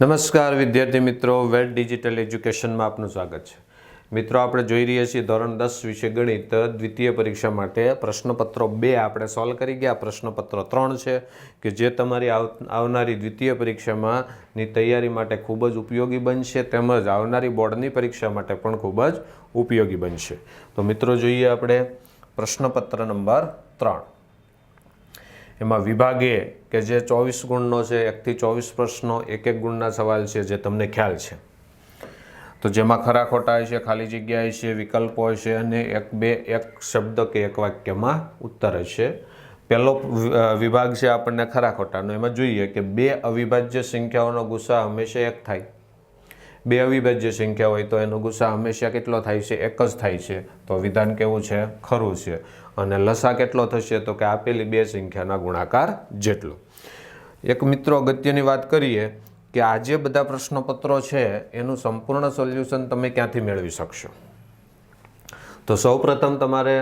નમસ્કાર વિદ્યાર્થી મિત્રો, વેટ ડિજિટલ એજ્યુકેશનમાં આપનું સ્વાગત છે. મિત્રો, આપણે જોઈ રહ્યા છીએ ધોરણ 10 વિષય ગણિત દ્વિતીય પરીક્ષા માટે પ્રશ્નપત્રો 2 આપણે સોલ્વ કરી ગયા. પ્રશ્નપત્ર 3 છે કે જે તમારી આવનારી દ્વિતીય પરીક્ષામાંની તૈયારી માટે ખૂબ જ ઉપયોગી બનશે, તેમજ આવનારી બોર્ડની પરીક્ષા માટે પણ ખૂબ જ ઉપયોગી બનશે. તો મિત્રો, જોઈએ આપણે પ્રશ્નપત્ર નંબર 3. એમાં વિભાગ એ કે જે 24 ગુણનો છે, 1 થી 24 પ્રશ્નો, 1 ગુણના સવાલ છે જે તમને ખ્યાલ છે. તો જેમાં ખરા ખોટા હશે, ખાલી જગ્યા હશે, વિકલ્પો હશે અને એક શબ્દ કે એક વાક્યમાં ઉત્તર હશે. પહેલો વિભાગ છે આપણને ખરા ખોટાનો. એમાં જોઈએ કે બે અવિભાજ્ય સંખ્યાઓનો ગુસા હંમેશા 1 થાય. બે અવિભાજ્ય સંખ્યા હોય તો એનો ગુસા હંમેશા કેટલો થાય છે? 1 જ થાય છે. તો વિધાન કેવું છે? ખરું છે. અને લસા કેટલો થશે? તો કે આપેલી બે સંખ્યાના ગુણાકાર જેટલો. એક મિત્રો અગત્યની વાત કરીએ કે આ જે બધા પ્રશ્નપત્રો છે એનું સંપૂર્ણ સોલ્યુશન તમે ક્યાંથી મેળવી શકશો? તો સૌપ્રથમ તમારે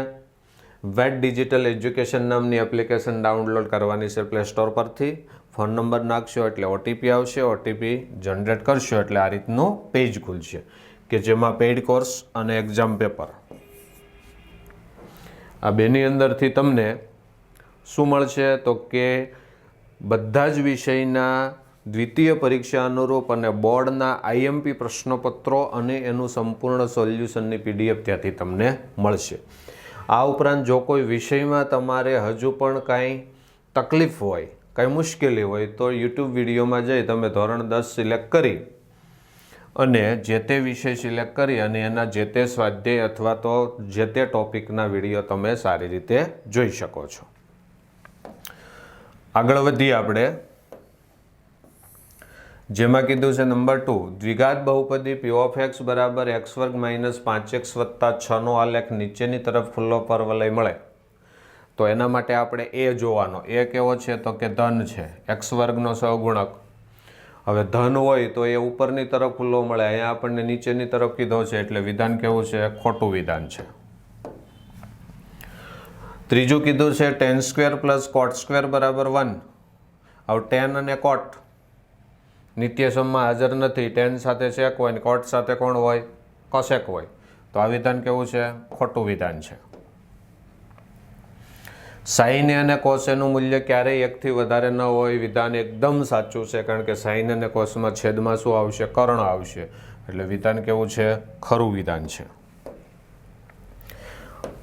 વેટ ડિજિટલ એજ્યુકેશન નામની એપ્લિકેશન ડાઉનલોડ કરવાની છે પ્લે સ્ટોર પરથી. ફોન નંબર નાખશો એટલે ઓટીપી આવશે. ઓટીપી જનરેટ કરશો એટલે આ રીતનું પેજ ખુલશે કે જેમાં પેઇડ કોર્સ અને એક્ઝામ પેપર, આ બેની અંદરથી તમને શું મળશે? તો કે બધા જ વિષયના દ્વિતીય પરીક્ષા અનુરૂપ અને બોર્ડના આઈએમપી પ્રશ્નપત્રો અને એનું સંપૂર્ણ સોલ્યુશનની પીડીએફ ત્યાંથી તમને મળશે. આ ઉપરાંત જો કોઈ વિષયમાં તમારે હજુ પણ કાંઈ તકલીફ હોય, કાંઈ મુશ્કેલી હોય તો યુટ્યુબ વિડીયોમાં જઈ તમે ધોરણ 10 સિલેક્ટ કરી અને જે તે વિષય સિલેક્ટ કરી અને એના જે તે સ્વાધ્યાય અથવા તો જે તે ટોપિકના વિડીયો તમે સારી રીતે જોઈ શકો છો. આગળ વધીએ આપણે. જેમાં કીધું છે નંબર 2, દ્વિઘાત બહુપદી p of x બરાબર x² - 5x + 6 નો આલેખ નીચેની તરફ ખુલ્લો પરવલય મળે તો એના માટે આપણે એ જોવાનો. એ કેવો છે? તો કે ધન છે, x² નો સહગુણક. હવે ધન હોય તો એ ઉપરની તરફ ખુલ્લો મળે, અહીંયા આપણને નીચેની તરફ કીધો છે એટલે વિધાન કેવું છે? ખોટું વિધાન છે. ત્રીજું કીધું છે tan² + cot² બરાબર 1. હવે tan અને cot નિત્યસમમાં હાજર નથી. tan સાથે sec હોય ને cot સાથે કોણ હોય? cosec હોય. તો આ વિધાન કેવું છે? ખોટું વિધાન છે. sin અને cos નું મૂલ્ય ક્યારેય 1 થી વધારે ન હોય. વિધાન એકદમ સાચું છે, કારણ કે sin અને cosમાં છેદમાં શું આવશે? કર્ણ આવશે. એટલે વિધાન કેવું છે? ખરું વિધાન છે.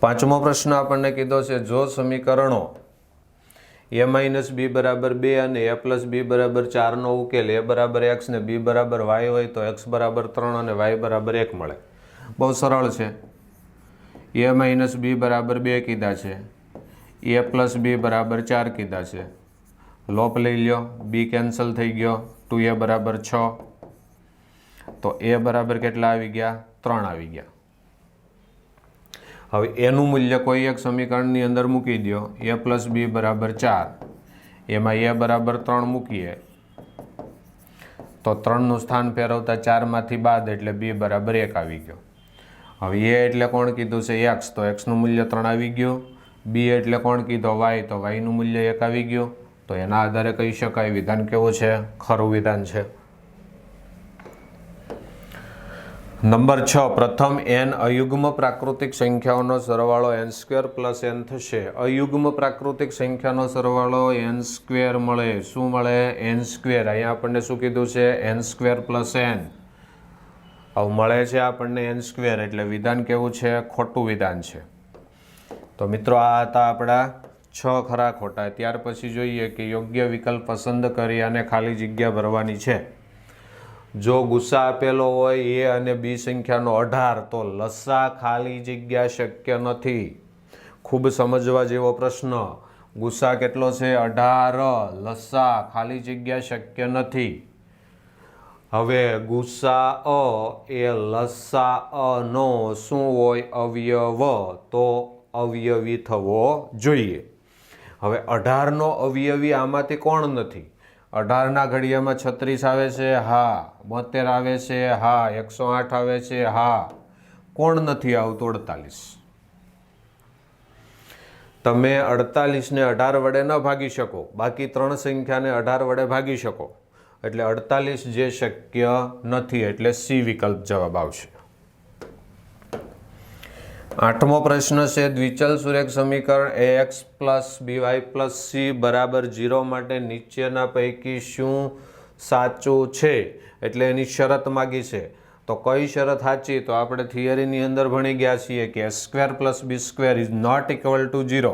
પાંચમો પ્રશ્ન આપણને કીધો છે જો સમીકરણો a - b બરાબર 2 અને a + b બરાબર 4 નો ઉકેલ a બરાબર x ને b બરાબર y હોય તો x બરાબર 3 અને y બરાબર 1 મળે. બહુ સરળ છે. a - b બરાબર 2 કીધા છે, a + b બરાબર 4 કીધા છે. લોપ લઈ લ્યો, b કેન્સલ થઈ ગયો, 2a બરાબર 6. તો a બરાબર કેટલા આવી ગયા? 3 આવી ગયા. હવે એનું મૂલ્ય કોઈ એક સમીકરણની અંદર મૂકી દો. a + b બરાબર 4, એમાં a બરાબર 3 મૂકીએ તો 3નું સ્થાન ફેરવતા 4માંથી બાદ એટલે b બરાબર 1 આવી ગયો. હવે a એટલે કોણ કીધું છે? x, તો x નું મૂલ્ય 3 આવી ગયું. b એટલે કોણ કીધો? y, તો y નું મૂલ્ય 1 આવી ગયું. તો એના આધારે કહી શકાય વિધાન કેવું છે? ખરું વિધાન છે. નંબર 6, પ્રથમ n અયુગ્મ પ્રાકૃતિક સંખ્યાઓનો સરવાળો n² + n થશે. અયુગ્મ પ્રાકૃતિક સંખ્યાનો સરવાળો n² મળે. શું મળે? n². અહીંયા આપણને શું કીધું છે? n² + n. હવે મળે છે આપણને n² એટલે વિધાન કેવું છે? ખોટું વિધાન છે. તો મિત્રો, આ હતા આપણા 6 ખરા ખોટા. ત્યાર પછી જોઈએ કે યોગ્ય વિકલ્પ પસંદ કરી અને ખાલી જગ્યા ભરવાની છે. જો ગુસા આપેલો હોય a અને b સંખ્યાનો 18 તો લસા ખાલી જગ્યા શક્ય નથી. ખૂબ સમજવા જેવો પ્રશ્ન. ગુસા કેટલો છે? 18. લસા ખાલી જગ્યા શક્ય નથી. હવે ગુસા એ લસા નો શું હોય? અવયવ. તો અવયવી થવો જોઈએ. હવે 18 નો અવયવી આમાંથી કોણ નથી? 18 ના ઘડિયામાં 36 આવે છે? હા. 72 આવે છે? હા. 108 આવે છે? હા. કોણ નથી આવતું? 48. તમે 48 ને 18 વડે ન ભાગી શકો, બાકી 3 સંખ્યાને 18 વડે ભાગી શકો. એટલે 48 જે શક્ય નથી, એટલે સી વિકલ્પ જવાબ આવશે. 8મો પ્રશ્ન છે દ્વિચલ સુરેખ સમીકરણ ax + by + c બરાબર 0 માટે નીચેના પૈકી શું સાચું છે, એટલે એની શરત માગી છે. તો કઈ શરત સાચી? તો આપણે થિયરીની અંદર ભણી ગયા છીએ કે a² + b² is not equal to 0.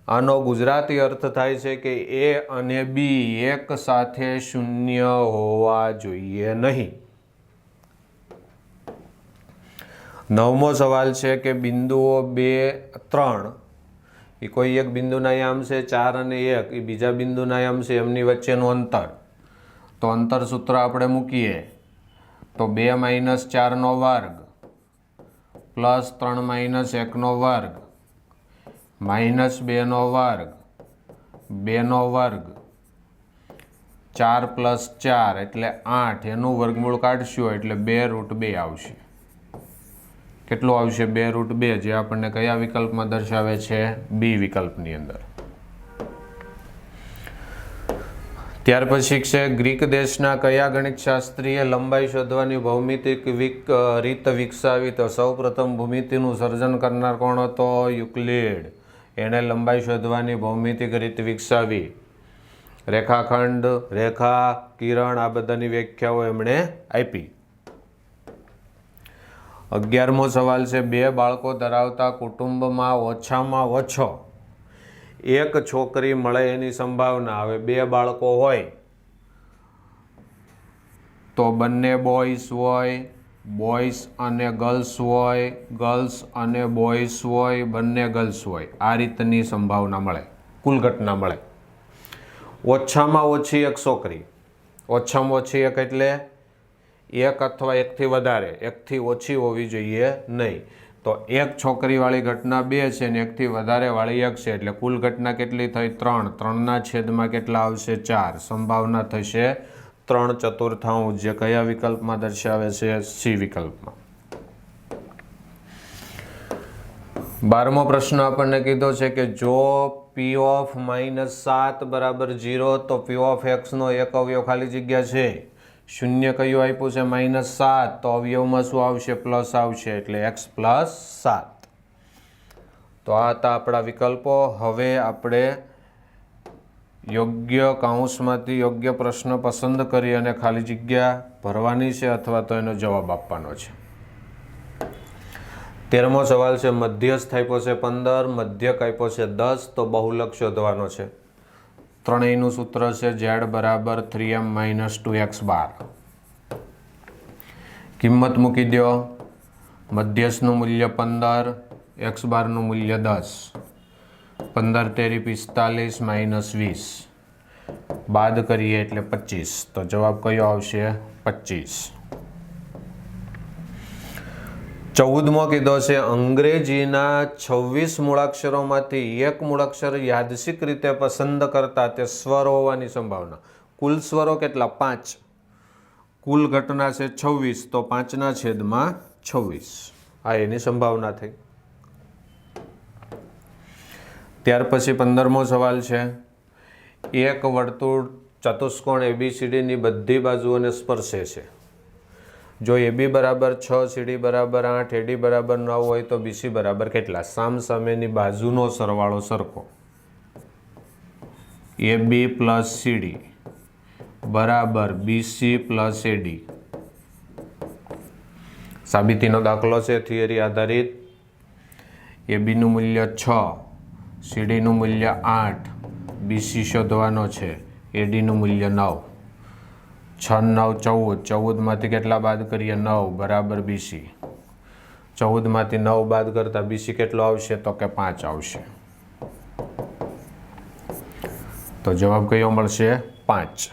આનો ગુજરાતી અર્થ થાય છે કે a અને b એક સાથે શૂન્ય હોવા જોઈએ નહીં. 9મો સવાલ છે કે બિંદુઓ 2, 3 એ કોઈ એક બિંદુના યામ છે, 4 અને 1 એ બીજા બિંદુના યામ છે, એમની વચ્ચેનું અંતર. તો અંતર સૂત્ર આપણે મૂકીએ તો 2 - 4નો વર્ગ પ્લસ 3 - 1નો વર્ગ માઇનસ 2નો વર્ગ 2નો વર્ગ 4 + 4 એટલે 8, એનું વર્ગમૂળ કાઢશું એટલે 2√2 આવશે. કેટલું આવશે? 2√2, જે આપણને કયા વિકલ્પમાં દર્શાવે છે? બી વિકલ્પની અંદર. ત્યાર પછી છે ગ્રીક દેશના કયા ગણિતશાસ્ત્રીએ લંબાઈ શોધવાની ભૌમિતિક રીત વિકસાવી? તો સૌપ્રથમ ભૂમિતિનું સર્જન કરનાર કોણ હતો? યુક્લિડ. એણે લંબાઈ શોધવાની ભૌમિતિક રીત વિકસાવી. રેખાખંડ, રેખા, કિરણ આ બધાની વ્યાખ્યાઓ એમણે આપી. 11મો સવાલ છે 2 બાળકો ધરાવતા કુટુંબમાં ઓછામાં ઓછો એક છોકરી મળે એની સંભાવના. હવે 2 બાળકો હોય તો બંને બોયસ હોય, બોયસ અને ગર્લ્સ હોય, ગર્લ્સ અને બોયસ હોય, બંને ગર્લ્સ હોય. આ રીતની સંભાવના મળે, કુલ ઘટના મળે. ઓછામાં ઓછી એક છોકરી, ઓછામાં ઓછી એક એટલે એક અથવા એકથી વધારે, એકથી ઓછી હોવી જોઈએ નહીં. તો એક છોકરીવાળી ઘટના 2 છે ને એકથી વધારેવાળી 1 છે, એટલે કુલ ઘટના કેટલી થઈ? 3. 3ના છેદમાં કેટલા આવશે? 4. સંભાવના થશે 3/4, જે કયા વિકલ્પમાં દર્શાવે છે? સી વિકલ્પમાં. 12મો પ્રશ્ન આપણને કીધો છે કે જો p of -7 બરાબર 0 તો p of x નો એક અવયવ ખાલી જગ્યા છે, શૂન્ય કયું આપ્યું છે? -7, તો અવયવમાં શું આવશે? પ્લસ આવશે, એટલે x + 7. તો આ હતા આપણા વિકલ્પો. હવે આપણે યોગ્ય કૌંસમાંથી યોગ્ય પ્રશ્ન પસંદ કરી અને ખાલી જગ્યા ભરવાની છે અથવા તો એનો જવાબ આપવાનો છે. 13મો સવાલ છે મધ્યસ્થ આપ્યો છે 15, મધ્યક આપ્યો છે 10, તો બહુલક શોધવાનો છે. ત્રણેયનું સૂત્ર છે z = 3m - 2x બાર. કિંમત મૂકી દો. મધ્યસ્થનું મૂલ્ય 15, x બારનું મૂલ્ય 10. 15 તેરી 45 -20, બાદ કરીએ એટલે 25. તો જવાબ કયો આવશે? 25. 14મો કીધો છે અંગ્રેજીના 26 મૂળાક્ષરોમાંથી એક મૂળાક્ષર યાદચ્છિક રીતે પસંદ કરતા તે સ્વર હોવાની સંભાવના. કુલ સ્વરો કેટલા? 5. કુલ ઘટના છે 26, તો 5ના છેદમાં 26. આ એની સંભાવના થઈ. ત્યાર પછી 15મો સવાલ છે એક વર્તુળ ચતુષ્કોણ ABCDની બધી બાજુઓને સ્પર્શે છે. જો AB = 6, CD = 8, AD = 9 હોય તો BC બરાબર કેટલા? સામસામેની બાજુનો સરવાળો સરખો. AB + CD બરાબર BC + AD. સાબિતીનો દાખલો છે થિયરી આધારિત. ABનું મૂલ્ય 6, CDનું મૂલ્ય 8, BC શોધવાનો છે, ADનું મૂલ્ય 9. 6 9 14, 14માંથી કેટલા બાદ કરીએ? 9 બરાબર BC. 14માંથી 9 બાદ કરતા BC કેટલો આવશે? તો કે 5 આવશે. તો જવાબ કયો મળશે? 5.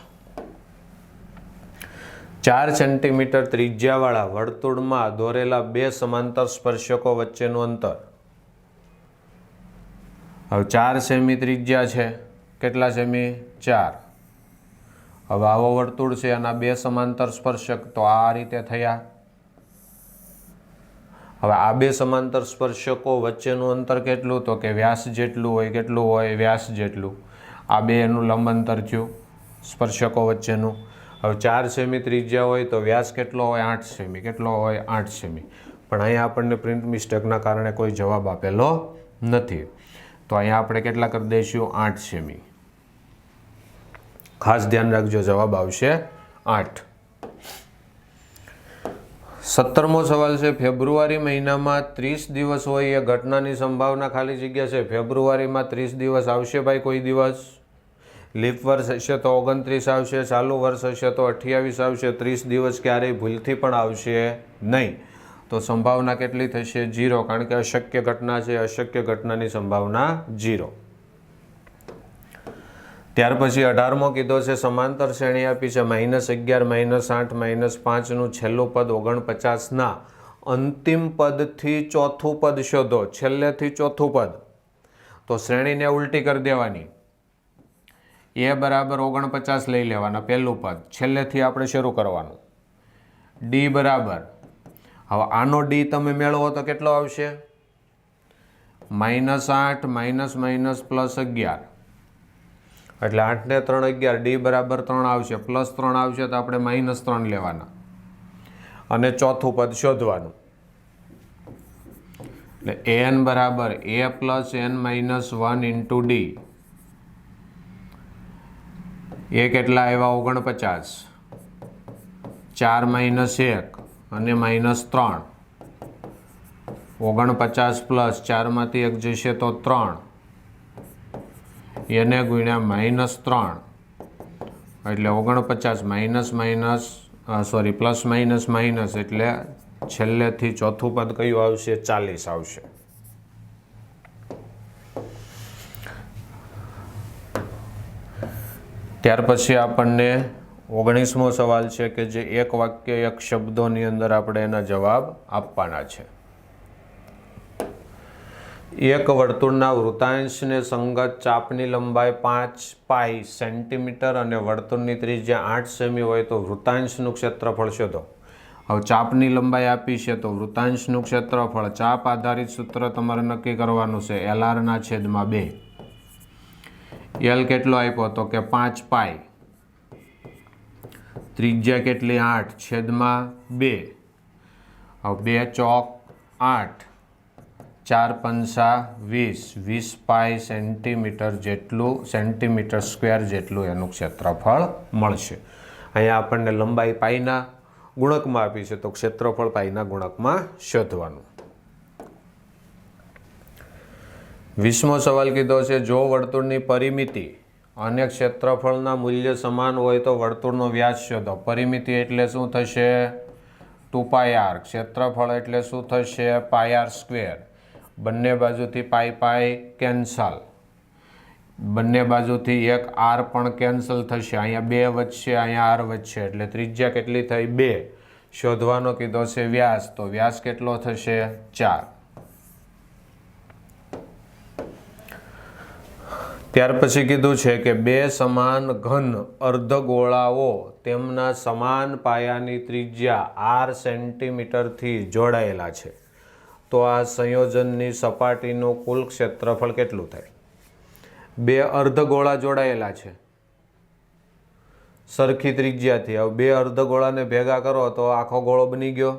4 સેન્ટીમીટર ત્રિજ્યાવાળા વર્તુળમાં દોરેલા 2 સમાંતર સ્પર્શકો વચ્ચેનું અંતર. હવે 4 સેમી ત્રિજ્યા છે. કેટલા સેમી? 4. હવે આવો વર્તુળ છે, આના 2 સમાંતર સ્પર્શક, તો આ રીતે થયા. હવે આ 2 સમાંતર સ્પર્શકો વચ્ચેનું અંતર કેટલું? તો કે વ્યાસ જેટલું હોય. કેટલું હોય? વ્યાસ જેટલું. આ 2 એનું લંબ અંતર થયું. સ્પર્શકો વચ્ચેનું. હવે 4 સેમી ત્રિજ્યા હોય તો વ્યાસ કેટલો હોય? 8 સેમી. કેટલો હોય? 8 સેમી. પણ અહીંયા આપણને પ્રિન્ટ મિસ્ટેકના કારણે કોઈ જવાબ આપેલો નથી, તો અહીંયા આપણે કેટલા કરી દઈશું? 8 સેમી. ખાસ ધ્યાન રાખજો, જવાબ આવશે 8. 17મો સવાલ છે, ફેબ્રુઆરી મહિનામાં 30 દિવસ હોય એ ઘટનાની સંભાવના ખાલી જગ્યા છે. ફેબ્રુઆરીમાં 30 દિવસ આવશે ભાઈ કોઈ દિવસ? લીપ વર્ષ હશે તો 29 આવશે, ચાલુ વર્ષ હશે તો 28 આવશે. 30 દિવસ ક્યારેય ભૂલથી પણ આવશે નહીં. તો સંભાવના કેટલી થશે? 0, કારણ કે અશક્ય ઘટના છે. અશક્ય ઘટનાની સંભાવના 0. ત્યાર પછી 18મો કીધો છે, સમાંતર શ્રેણી આપી છે -11, -8, -5નું છેલ્લું પદ 49ના અંતિમ પદથી ચોથું પદ શોધો. છેલ્લેથી ચોથું પદ, તો શ્રેણીને ઉલટી કરી દેવાની. એ બરાબર 49 લઈ લેવાના પહેલું પદ, છેલ્લેથી આપણે શરૂ કરવાનું. ડી બરાબર, હવે આનો ડી તમે મેળવો તો કેટલો આવશે? -8 -+11, એટલે 8 ને 3 11, ડી બરાબર 3 આવશે, +3 આવશે તો આપણે -3 લેવાના અને ચોથું પદ શોધવાનું. એટલે an બરાબર a + n - 1 ઇન્ટુ ડી. એ કેટલા આવ્યા? 49. 4 - 1 અને -3. 49 પ્લસ 4માંથી 1 જશે તો 3. એને ગુણ્યા -3, એટલે 49 પ્લસ માઇનસ એટલે છેલ્લેથી ચોથું પદ કયું આવશે? 40 આવશે. ત્યાર પછી આપણને 19મો સવાલ છે કે જે એક વાક્ય એક શબ્દોની અંદર આપણે એના જવાબ આપવાના છે. એક વર્તુળના વૃતાંશને સંગત ચાપની લંબાઈ 5 પાઈ સેન્ટીમીટર અને વર્તુળની ત્રિજ્યા 8 સેમી હોય તો વૃતાંશનું ક્ષેત્રફળ શોધો. હવે ચાપની લંબાઈ આપી છે તો વૃતાંશનું ક્ષેત્રફળ ચાપ આધારિત સૂત્ર તમારે નક્કી કરવાનું છે. LR/2. L કેટલો આપ્યો તો કે 5 પાઈ, ત્રિજ્યા કેટલી? 8/2. હવે 2 ચોક 8, 4 પંચા 20, 20 પાઈ સેન્ટીમીટર જેટલું, સેન્ટીમીટર સ્ક્વેર જેટલું એનું ક્ષેત્રફળ મળશે. અહીંયા આપણને લંબાઈ પાઈના ગુણકમાં આપી છે તો ક્ષેત્રફળ પાઈના ગુણકમાં શોધવાનું. 20મો સવાલ કીધો છે, જો વર્તુળની પરિમિતિ અને ક્ષેત્રફળના મૂલ્ય સમાન હોય તો વર્તુળનો વ્યાસ શોધો. પરિમિતિ એટલે શું થશે? 2πr. ક્ષેત્રફળ એટલે શું થશે? πr². બંને બાજુથી પાઈ કેન્સલ, બંને બાજુથી એક r પણ કેન્સલ થશે. અહીંયા 2 વધશે, અહીંયા r વધશે, એટલે ત્રિજ્યા કેટલી થઈ? 2. શોધવાનો કીધો છે વ્યાસ, તો વ્યાસ કેટલો થશે? 4. ત્યાર પછી કીધું છે કે 2 સમાન ઘન અર્ધગોળાઓ તેમના સમાન પાયાની ત્રિજ્યા r સેન્ટીમીટરથી જોડાયેલા છે તો આ સંયોજનની સપાટીનું કુલ ક્ષેત્રફળ કેટલું થાય? 2 અર્ધગોળા જોડાયેલા છે સરખી ત્રિજ્યાથી. હવે 2 અર્ધગોળાને ભેગા કરો તો આખો ગોળો બની ગયો.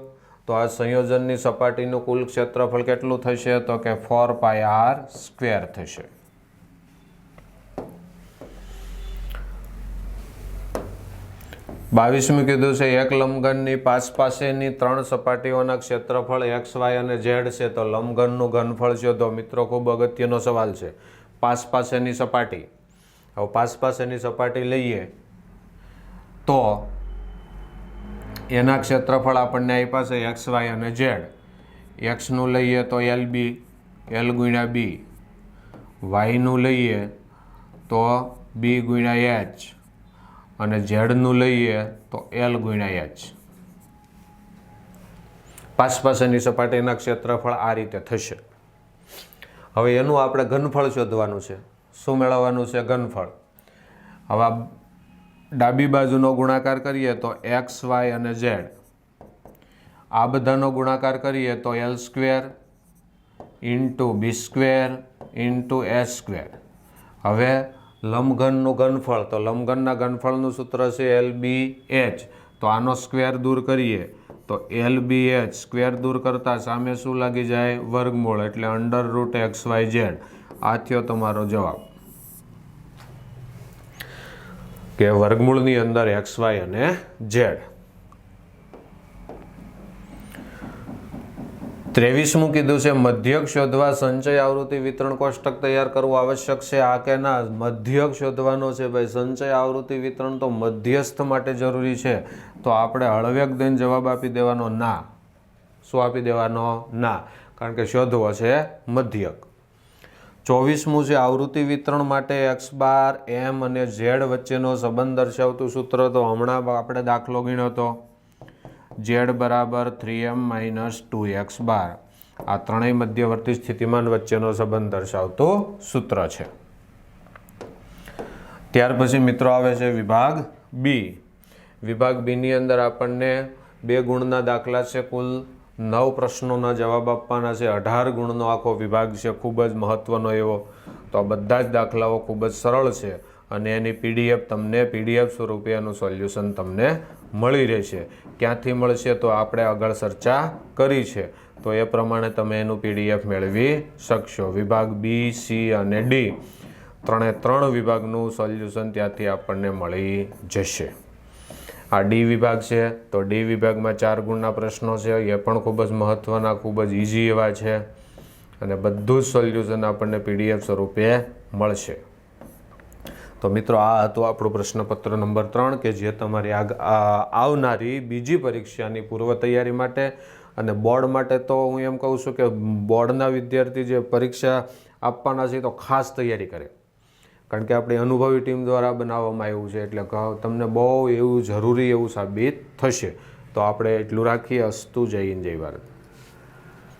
તો આ સંયોજનની સપાટીનું કુલ ક્ષેત્રફળ કેટલું થશે? તો કે 4πr² થશે. બાવીસમું કીધું છે, એક લંબઘનની પાસેની 3 સપાટીઓના ક્ષેત્રફળ x, y અને z છે તો લંબઘનનું ઘનફળ શોધો. મિત્રો ખૂબ અગત્યનો સવાલ છે. પાસેની સપાટી, હવે પાસેની સપાટી લઈએ તો એના ક્ષેત્રફળ આપણને આપ્યા છે x, y અને z. xનું લઈએ તો LB, L ગુણ્યા B. yનું લઈએ તો B ગુણ્યા h અને ઝેડનું લઈએ તો L ગુણ્યા h. પાસેની સપાટીના ક્ષેત્રફળ આ રીતે થશે. હવે એનું આપણે ઘનફળ શોધવાનું છે. શું મેળવવાનું છે? ઘનફળ. હવે ડાબી બાજુનો ગુણાકાર કરીએ તો x, y અને z. આ બધાનો ગુણાકાર કરીએ તો L² into B² into S². હવે લંબઘનનું ઘનફળ, તો લંબઘનના ઘનફળનું સૂત્ર છે LBH. તો આનો સ્ક્વેર દૂર કરીએ તો LBH સ્ક્વેર દૂર કરતાં સામે શું લાગી જાય? વર્ગમૂળ, એટલે √XYZ. આ થયો તમારો જવાબ કે વર્ગમૂળની અંદર XY અને Z. 23મું કીધું છે મધ્યક શોધવા સંચય આવૃત્તિ વિતરણ કોષ્ટક તૈયાર કરવું આવશ્યક છે. આ કે ના? મધ્યક શોધવાનો છે ભાઈ. સંચય આવૃત્તિ વિતરણ તો મધ્યસ્થ માટે જરૂરી છે. તો આપણે હળવેક દઈને જવાબ આપી દેવાનો ના. શું આપી દેવાનો? ના, કારણ કે શોધવો છે મધ્યક. 24મું છે આવૃત્તિ વિતરણ માટે X બાર M અને Z વચ્ચેનો સંબંધ દર્શાવતું સૂત્ર. તો હમણાં આપણે દાખલો ગણ્યો હતો Z બરાબર 3M - 2X બાર. આ ત્રણેય મધ્યવર્તી સ્થિતિમાન વચ્ચેનો સંબંધ દર્શાવતું સૂત્ર છે. ત્યાર પછી મિત્રો આવે છે વિભાગ બી. વિભાગ બીની અંદર આપણને 2 ગુણના દાખલા છે. કુલ 9 પ્રશ્નોના જવાબ આપવાના છે. 18 ગુણનો આખો વિભાગ છે, ખૂબ જ મહત્વનો એવો. તો આ બધા જ દાખલાઓ ખૂબ જ સરળ છે અને એની PDF તમને PDF સ્વરૂપે એનું સોલ્યુશન તમને મળી રહેશે. ક્યાંથી મળશે? તો આપણે આગળ ચર્ચા કરી છે, તો એ પ્રમાણે તમે એનું PDF મેળવી શકશો. વિભાગ બી, સી અને ડી ત્રણે 3 વિભાગનું સોલ્યુશન ત્યાંથી આપણને મળી જશે. આ ડી વિભાગ છે, તો ડી વિભાગમાં 4 ગુણના પ્રશ્નો છે. એ પણ ખૂબ જ મહત્ત્વના, ખૂબ જ ઇઝી એવા છે અને બધું જ સોલ્યુશન આપણને PDF સ્વરૂપે મળશે. તો મિત્રો આ હતું આપણું પ્રશ્નપત્ર નંબર 3 કે જે તમારી આવનારી બીજી પરીક્ષાની પૂર્વ તૈયારી માટે અને બોર્ડ માટે. તો હું એમ કહું છું કે બોર્ડના વિદ્યાર્થી જે પરીક્ષા આપવાના છે તો ખાસ તૈયારી કરે, કારણ કે આપણી અનુભવી ટીમ દ્વારા બનાવવામાં આવ્યું છે, એટલે તમને બહુ એવું જરૂરી એવું સાબિત થશે. તો આપણે એટલું રાખીએ. અસ્તુ. જય હિન્દ, જય ભારત.